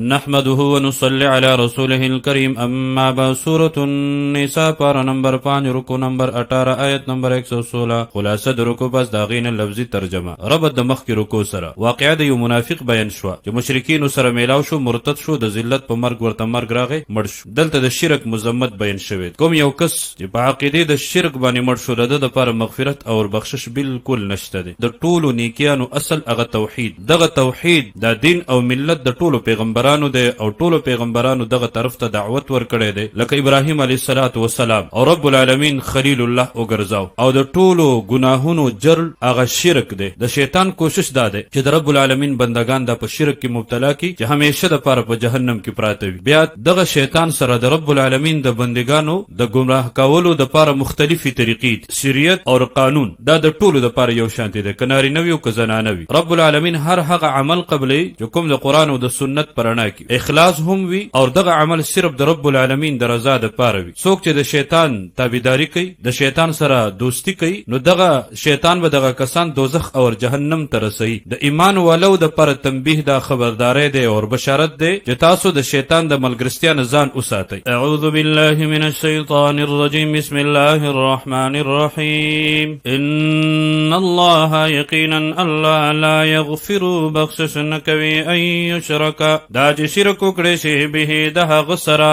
نحمده ونصلي على رسوله الكريم اما بعد سورة النساء پارا نمبر 5 رکو نمبر 18 آیت نمبر 116 خلاصه د رکو پس داغین لفظی ترجمه ربط د مخ کی رکو سره واقعه د یو منافق بیان شو چې مشرکین سره میلاو شو مرتد شو د ذلت په مرګ ورته مرګ راغی مړ شو دلته د شرک مذمت بیان شوی کوم یو کس چې په عقیده د شرک باندې مړ شو د لپاره مغفرت او بخشش بالکل نشته دی د ټولو نیکیانو اصل هغه توحید دغه توحید د دین او ملت د ټولو پیغمبرانو دی او ټولو پیغمبرانو دغه طرف ته دعوت ورکړی دی لکه ابراهیم علیه السلام او رب العالمین خلیل الله وګرځاو او د ټولو ګناهونو جرل هغه شرک دی د شیطان کوشش دا دی چې د رب العالمین بندگان د په شرک کې مبتلا کی چې همیشه د پاره په جهنم کې پراته وي بیا دغه شیطان سره د رب العالمین د بندگانو د گمراه کولو د پاره مختلفي طریقې شریعت او قانون دا د ټولو د پاره یو شانتي دی کناري نوي او کزنانه وي رب العالمین هر هغه عمل قبلې چې کوم د قران او د سنت پرانا کی اخلاص هم وي او دغه عمل صرف د رب العالمین د رضا د پاره وي څوک چې د شیطان تابعداري کوي د شیطان سره دوستی کوي نو دغه شیطان به دغه کسان دوزخ او جهنم ته رسوي د ایمان والو د پر تنبیه دا خبرداري دی او بشارت دی چې تاسو د شیطان د ملګرتیا نه ځان وساتئ اعوذ بالله من الشیطان الرجیم بسم الله الرحمن الرحیم ان الله یقینا الله لا یغفر بخشش نکوي ان یشرک دا چې شرک وکړي شي به د هغه سره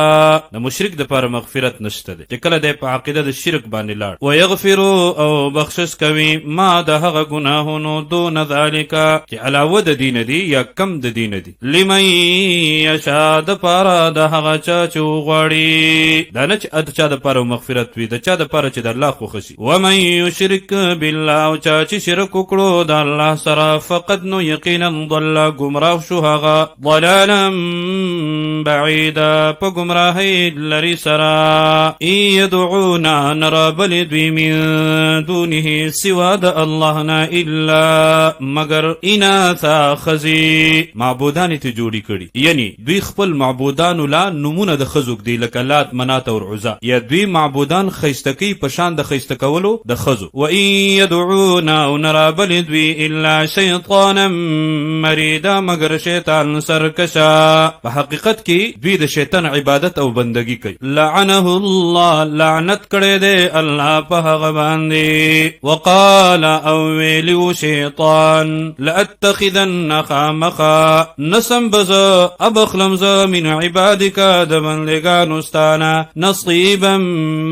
د مشرک د پر مغفرت نشته دی چې کله د په عقیده د شرک باندې لاړ و یغفر او بخشش کوي ما د هغه ګناهونو دون ذالک چې علاوه د دین دی یا کم د دین دی لمن یشاء د پر د هغه چا چې غواړي دا نه چې د چا د پر مغفرت وي د چا د پر چې د الله خو خشي و من یشرک بالله او چا چې شرک وکړو د الله سره فقد نو یقینا ضل گمراه شو هغه ضلالا بعیدا پا گمراهی لری سرا یدعونا نرابل دوی من دونه سوا دا اللہنا الا مگر اناثا خزی معبودانی تی جوڑی کری یعنی دوی خپل معبودانو لا نمونه د خزوک دی لکه لات منات اور عزا یا دوی معبودان خیستکی پشان د خیستکولو د خزو و این یدعونا نرابل دوی الا شیطانا مریدا مگر شیطان سرکشا په حقیقت کې دوی د شیطان عبادت او بندگی کوي لعنه الله لعنت کړي دي الله په هغه باندې وقال او ویلو شیطان لاتخذن خامخا نسم بز ابخلم ز من عبادك د بندگانو ستانا نصيبا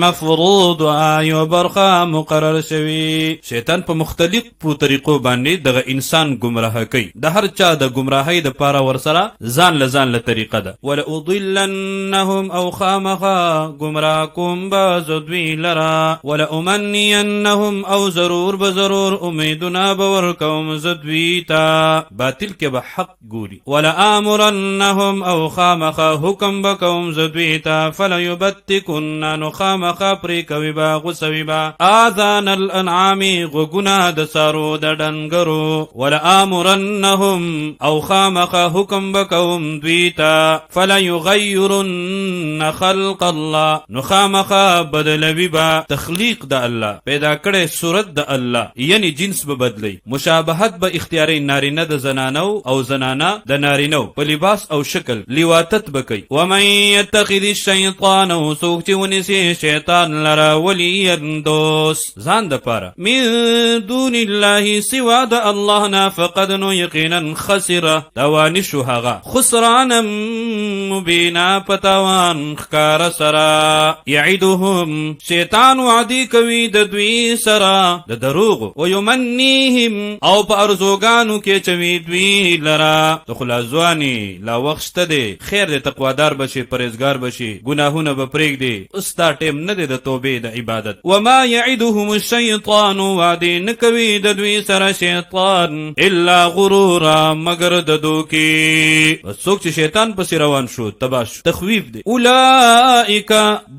مفروض او برخه مقرر شوی شیطان په مختلفو طریقو باندې دغه انسان گمراه کوي د هر چا د گمراهی د پاره ورسره ځان له طریقه ده ولا اضلنهم او خامخا گمراهكم بازدوی لرا ولا امنينهم او ضرور امیدنا بورکوم زدویتا باطل کې به حق ګوري ولا امرنهم او خامخا حکم بکوم زدویتا فلا يبتكن نخامخا پری کوي با غسوي با اذان الانعام غنا د سارو د ډنګرو ولا امرنهم او خامخا حکم بکوم دویتا فلا یغیرن خلق الله نخامخا بدلوی با تخلیق د الله پیدا کړي صورت د الله یعنی جنس به بدلی مشابهت به اختیاري نارینه د زنانو او زنانه د نارینو په لباس او شکل لیواتت بکی ومن یتخذ الشیطان سوکتونسی شیطان لرا ولیا دوست ځان د پاره من دون الله سوا د الله نه فقد نو یقینا خسر توانی شو هغه خسران مبینا پتاوان خکار سرا یعیدهم شیطان وعدی کوي د دوی سرا د دروغ و یمنیهم او په ارزوګانو کې چوي دوی لرا د خلاصوانی لا وخت دی خیر د تقوادار بشي پرهیزګار بشي ګناهونه به پرېږدي استا ټیم نه دی د توبې د عبادت و ما یعیدهم الشیطان وعدی نکوي د دوی سره شیطان الا غرورا مگر د دوکي څوک چې شیطان پسې روان شو تباش تخویف دی اولئک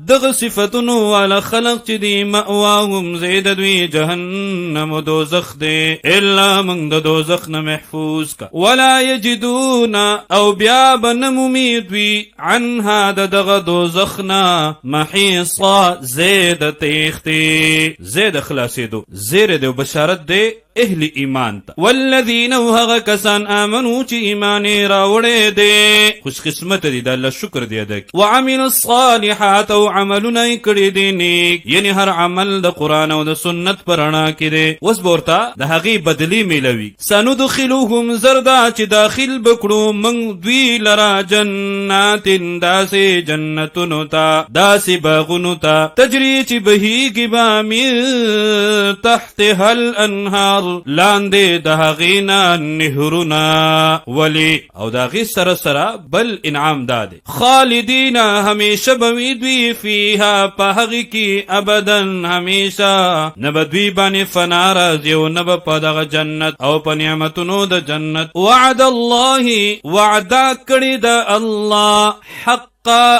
دغه صفتونو والا خلق چې دی مأواهم زید دوی جهنم دوزخ دی الا من د دوزخ نه محفوظ کا ولا یجدون او بیا بنمومی دوی عنها دغه دوزخ نه محیصا زید تیختی زید خلاصیدو زیر دی بشارت دی اهل ایمان ته. والذین هغه کسان آمنو چې ایمان یې راوړی دی خوش قسمت دي د الله شکر دی ادا کړي. وعملوا الصالحات او عملونه یې کړي دي نیک، یعنی هر عمل د قرآن او د سنت په رڼا کې دی. اوس به ورته د هغې بدلي میلوي. سندخلوهم زردا چې داخل بکړو موږ دوی لرا جنات داسې جنتونو ته داسې باغونو ته تجري چې بهیږي به من تحتها الانهار لاندې د هغې نه نهرونه. ولی او د هغې سره سره بل انعام دا دی خالدین همیشه به وي دوی فیها په هغې کې ابدا همیشه نه به دوی باندې فنا راځي او نه به په دغه جنت او په نعمتونو د جنت. وعد الله وعده کړې د الله حق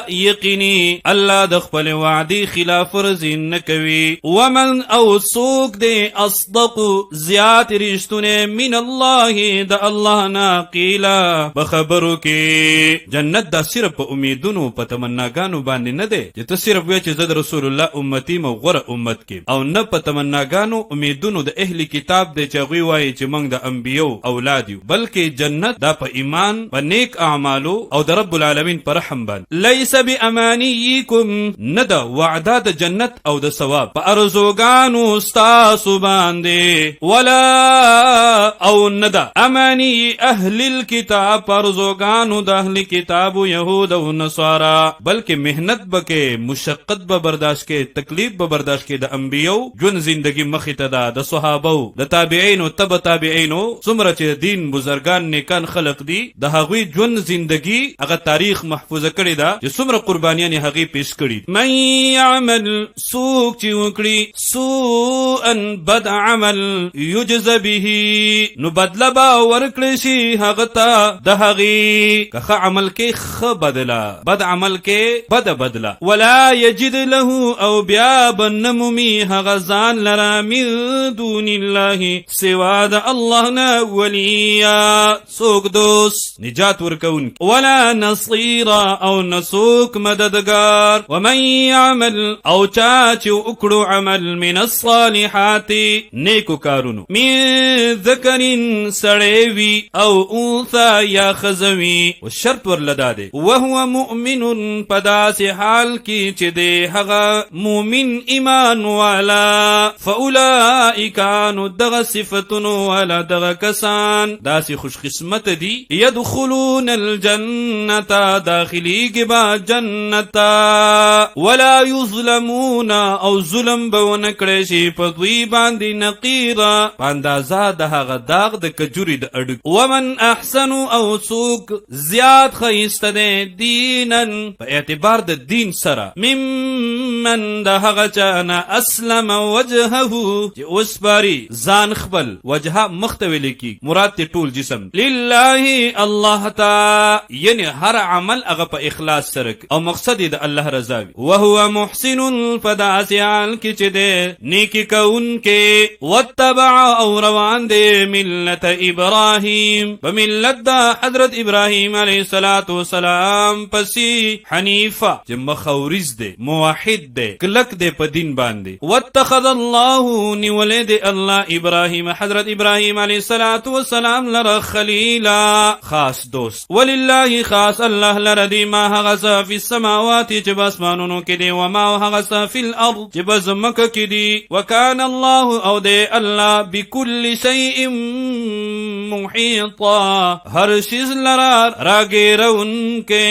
یقینی الله د خپل وعدی خلاف ورزي نه کوي. ومن او سوق دی اصدق زیات رښتونه من الله د الله نه قیلا بخبرو کې. جنت دا صرف په امیدونو په تمناګانو باندې نه دی چې ته صرف وایې چې زه د رسول الله امتی مو غوره امت کې، او نه په تمناګانو امیدونو د اهل کتاب دی چې هغوی وایي چې موږ د انبیو اولاد یو، بلکې جنت دا په ایمان په نیک اعمالو او د رب العالمین په رحم باندې. لیس بامانیکم ندا وعده د جنت او د ثواب په ارزوګانو ستاسو باندې، ولا او ندا امانی اهل الكتاب په ارزوګانو د اهل کتابو یهود او نصارا، بلکې مهنت بکې مشقت به برداشت کې تکلیف به برداشت کې د انبیو جون زندگی مخې ته ده د صحابو د تابعینو تبع تابعینو څومره چې دین بزرگان نیکان خلق دي د هغوی جون زندگی هغه تاریخ محفوظه کړې ده چې څومره قربانیان یې هغې پیش کړي. من یعمل څوک چې وکړي سوءا بد عمل یجز به نو بدله به ورکړی شي هغه ته د هغې که ښه عمل کې ښه بدله بد عمل کې بده بدله. ولا یجد له او بیا به نه مومي هغه ځان لره من دون الله سوا د الله نه ولیا څوک دوست نجات ورکوونکی ولا نصیرا او نسوک مددگار. ومن یعمل او چا چې وکړو عمل من الصالحات نیکو کارونو من ذکرین سړی وي او انثى یا ښځه و شرط ورله دی وهو مؤمن په داسې حال کې چې دی هغه مؤمن ایمان والا فاولئک نو دغه صفتونو والا دغه کسان داسې خوش قسمت دي يدخلون الجنة داخلیږي با جنتا ولا یظلمون او ظلم به ونه کړی شي په دوی باندې نقیرا په اندازه د هغه داغ د کجوري د اډو. ومن احسن او څوک زیات ښایسته دی دینن په اعتبار د دین سره ممن د هغه چا نه اسلم وجهه چې وسپاري ځان خپل وجهه مخ ته ویل کېږي مراد ته ټول جسم لله الله تعالی یعنی هر عمل هغه په اخلاص سره او مقصد د الله رضا وي. وهو محسن فداسیال کې چې دی نیکی کوونکی واتبع او روان دی ملت ابراهیم په ملت د حضرت ابراهیم علیه السلام پسې حنیفه چې مخوریز دی موحد دی کلک دی په دین باندې. واتخذ الله نیولې دی الله ابراهیم حضرت ابراهیم علیه السلام لره خلیلا خاص دوست. ولله خاص الله لره دی ما هغه فی السماوات چې باسمانونو کې دی و ما هغه فی الارض چې بزمکه کې دی وکان الله او دی الله بكل شیء محیطا هر شیز لره راګیرونکې.